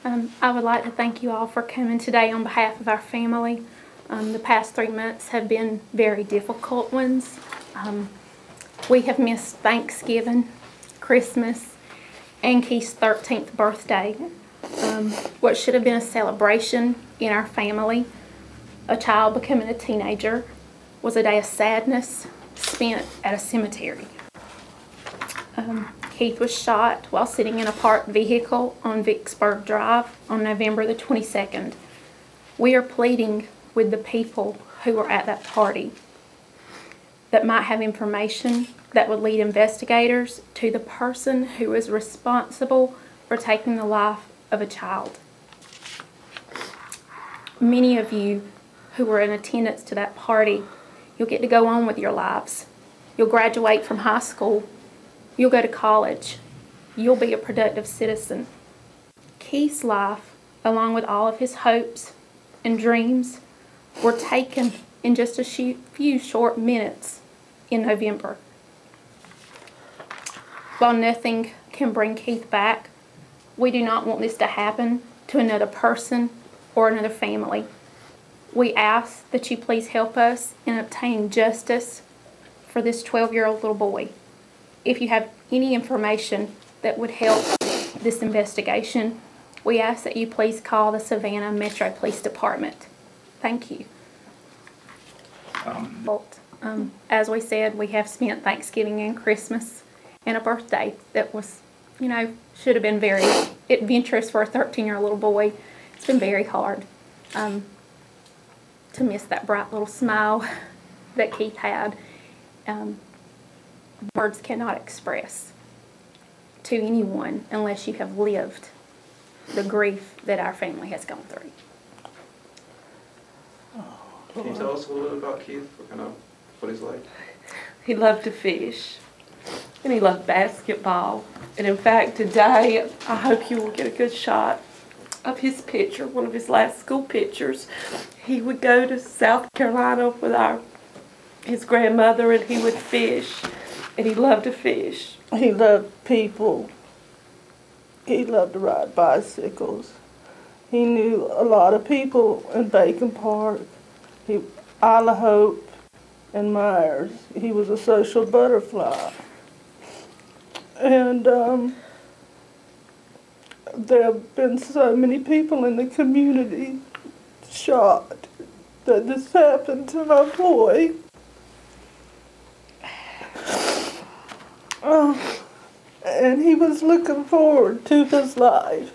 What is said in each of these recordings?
I would like to thank you all for coming today on behalf of our family. The past 3 months have been very difficult ones. We have missed Thanksgiving, Christmas, and Keith's 13th birthday. What should have been a celebration in our family, a child becoming a teenager, was a day of sadness spent at a cemetery. Keith was shot while sitting in a parked vehicle on Vicksburg Drive on November the 22nd. We are pleading with the people who were at that party that might have information that would lead investigators to the person who is responsible for taking the life of a child. Many of you who were in attendance to that party, you'll get to go on with your lives. You'll graduate from high school. You'll go to college. You'll be a productive citizen. Keith's life, along with all of his hopes and dreams, were taken in just a few short minutes in November. While nothing can bring Keith back, we do not want this to happen to another person or another family. We ask that you please help us in obtaining justice for this 12-year-old little boy. If you have any information that would help this investigation, we ask that you please call the Savannah Metro Police Department. Thank you. As we said, we have spent Thanksgiving and Christmas and a birthday that was, should have been very adventurous for a 13-year-old little boy. It's been very hard to miss that bright little smile that Keith had. Words cannot express to anyone unless you have lived the grief that our family has gone through. Can you tell us a little bit about Keith? What he's like? He loved to fish, and he loved basketball. And in fact, today, I hope you will get a good shot of his picture, one of his last school pictures. He would go to South Carolina with his grandmother, and he would fish, and he loved to fish. He loved people. He loved to ride bicycles. He knew a lot of people in Bacon Park, Isla Hope, and Myers. He was a social butterfly. And there have been so many people in the community shocked that this happened to my boy. And he was looking forward to his life.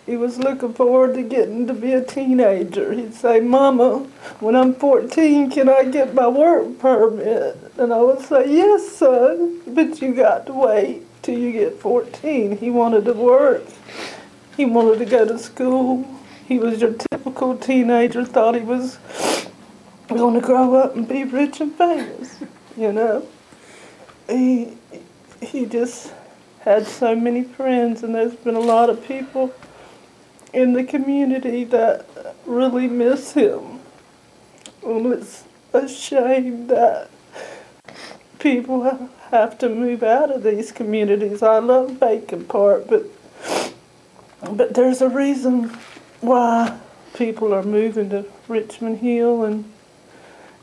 He was looking forward to getting to be a teenager. He'd say, "Mama, when I'm 14, can I get my work permit?" And I would say, "Yes, son, but you got to wait till you get 14. He wanted to work. He wanted to go to school. He was your typical teenager, thought he was going to grow up and be rich and famous, He just had so many friends, and there's been a lot of people in the community that really miss him. And it's a shame that people have to move out of these communities. I love Bacon Park, but there's a reason why people are moving to Richmond Hill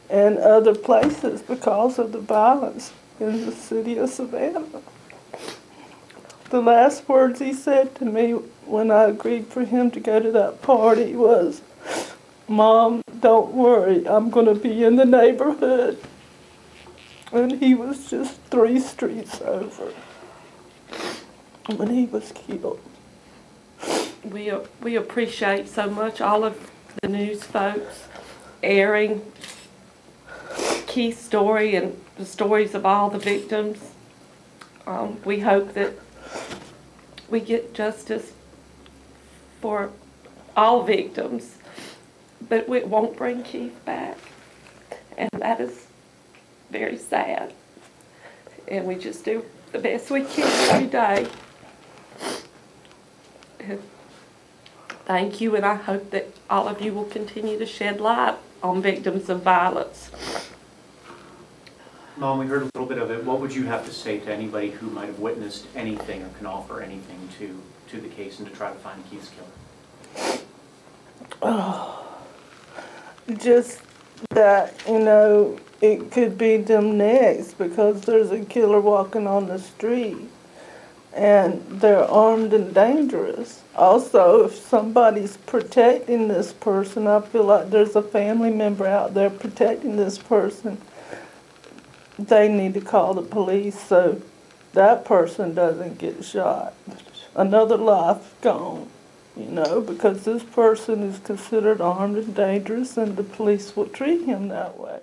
and other places because of the violence in the city of Savannah. The last words he said to me when I agreed for him to go to that party was, "Mom, don't worry, I'm going to be in the neighborhood." And he was just 3 streets over when he was killed. We appreciate so much all of the news folks airing Keith's story and the stories of all the victims. We hope that we get justice for all victims, but it won't bring Keith back, and that is very sad. And we just do the best we can every day. And thank you, and I hope that all of you will continue to shed light on victims of violence. Mom, we heard a little bit of it. What would you have to say to anybody who might have witnessed anything or can offer anything to the case and to try to find Keith's killer? Oh, just that, you know, it could be them next because there's a killer walking on the street and they're armed and dangerous. Also, if somebody's protecting this person, I feel like there's a family member out there protecting this person. They need to call the police so that person doesn't get shot. Another life gone, you know, because this person is considered armed and dangerous and the police will treat him that way.